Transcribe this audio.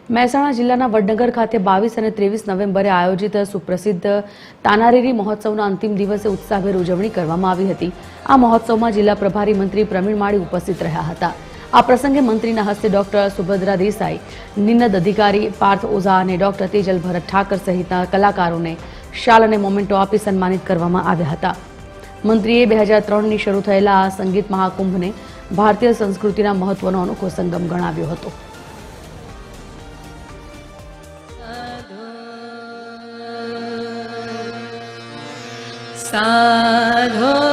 મહેસાણા જિલ્લાના વડનગર ખાતે 22 અને 23 નવેમ્બરે આયોજિત સુપ્રસિદ્ધ તાનારીરી મહોત્સવના અંતિમ દિવસે ઉત્સાહભેર ઉજવણી કરવામાં આવી હતી। આ મહોત્સવમાં જિલ્લા પ્રભારી મંત્રી પ્રવીણ માળી ઉપસ્થિત રહ્યા હતા। આ પ્રસંગે મંત્રીના હસ્તે ડોક્ટર સુભદ્રા દેસાઈ, નિનદ અધિકારી પાર્થ ઓઝા અને ડોક્ટર તેજલ ભરત ઠાકર સહિતના કલાકારોને શાલ અને મોમેન્ટો આપી સન્માનિત કરવામાં આવ્યા હતા। મંત્રીએ 2003ની શરૂ થયેલા આ સંગીત મહાકુંભને ભારતીય સંસ્કૃતિના મહત્વનો અનોખો સંગમ ગણાવ્યો હતો। साधो